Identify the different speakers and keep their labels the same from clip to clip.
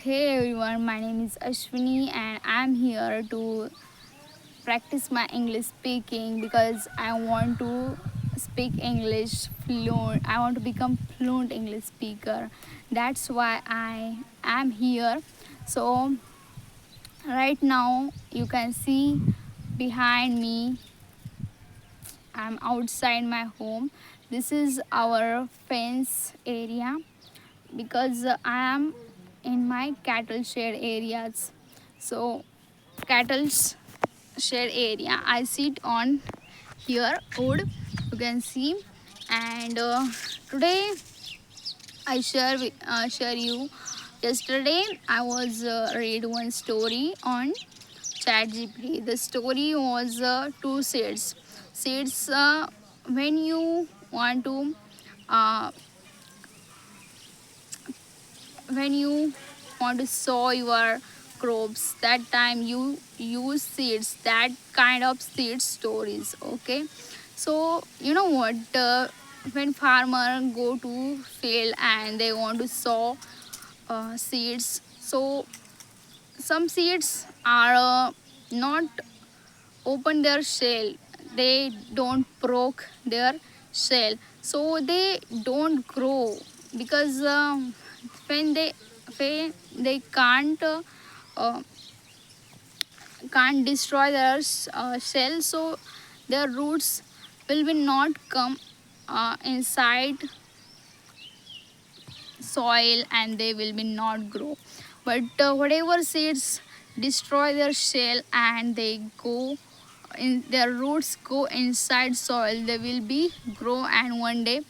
Speaker 1: Hey everyone, my name is Ashwini and I'm here to practice my English speaking because I want to speak English fluent. I want to become fluent English speaker. That's why I am here. So right now you can see behind me I'm outside my home. This is our fence area because I am in my cattle shed areas. So cattle shed area, I sit on here wood, you can see. And today I share you. Yesterday I was read one story on ChatGPT. The story was two seeds. Seeds when you want to uh, when you want to sow your crops, that time you use seeds, that kind of seed stories. Okay, so you know what, when farmer go to field and they want to sow seeds, so some seeds are not open their shell, they don't broke their shell, so they don't grow because when they when they uh, can't destroy their shell, so their roots will be not come inside soil and they will be not grow. But whatever seeds destroy their shell and they go in, their roots go inside soil, they will be grow, and one day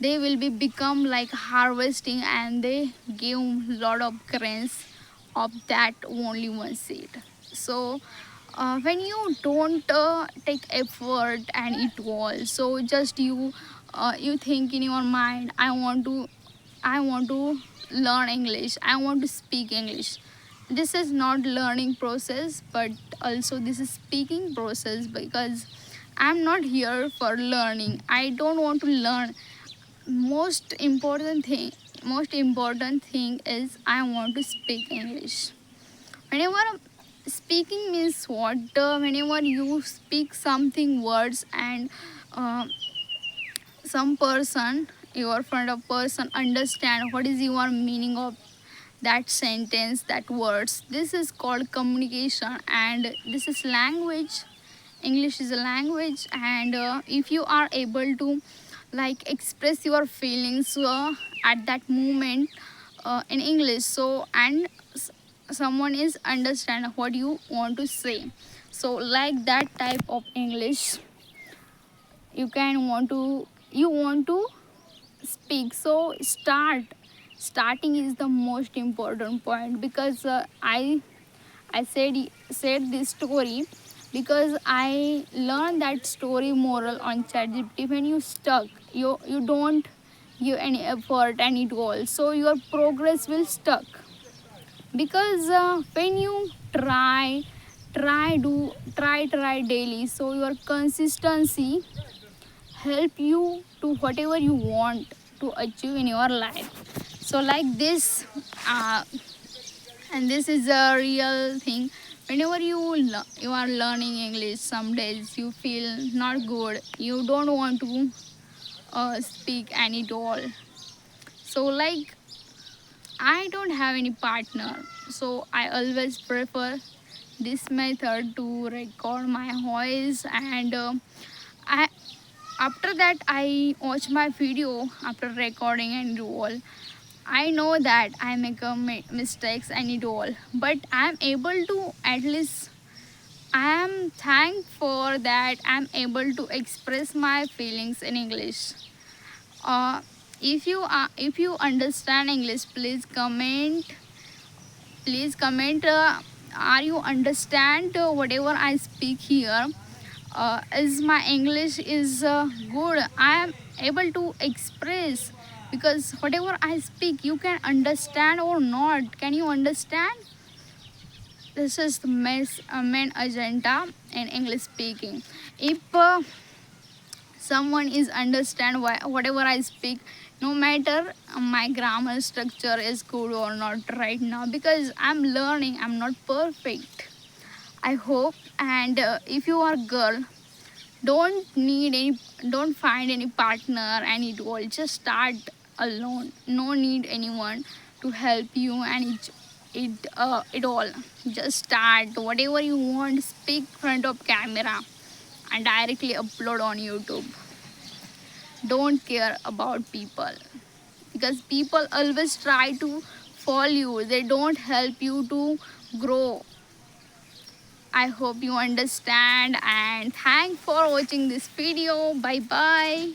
Speaker 1: they will be become like harvesting and they give lot of grains of that only one seed. So when you don't take effort and it all, so just you think in your mind, I want to learn English, I want to speak English. This is not learning process, but also this is speaking process, because I'm not here for learning, I don't want to learn. Most important thing is I want to speak English. Whenever speaking means what, whenever you speak something words and uh, some person, your front of person understand what is your meaning of that sentence, that words, this is called communication, and this is language. English is a language, and if you are able to like express your feelings at that moment in English, so and someone is understand what you want to say, so like that type of English you want to speak. So starting is the most important point, because I said this story because I learned that story moral on ChatGPT. When you stuck, you don't give any effort and it all, so your progress will stuck. Because when you try daily, so your consistency help you to whatever you want to achieve in your life. So like this, uh, and this is a real thing. Whenever you are learning English, some days you feel not good, you don't want to speak any at all. So like I don't have any partner, so I always prefer this method to record my voice. And I after that I watch my video after recording and all. I know that I make mistakes and it all, but I'm able to at least, I am thankful for that I'm able to express my feelings in English. Uh, if you understand English, please comment. Are you understand whatever I speak here? Is my English is good? I am able to express, because whatever I speak, you can understand or not. Can you understand? This is the main agenda in English speaking. If someone is understand whatever I speak, no matter my grammar structure is good or not right now, because I'm learning, I'm not perfect. I hope. And if you are girl, don't need any, don't find any partner and it all, just start alone. No need anyone to help you, and it all, just start whatever you want, speak front of camera and directly upload on YouTube. Don't care about people, because people always try to follow you, they don't help you to grow. I hope you understand, and thanks for watching this video. Bye bye.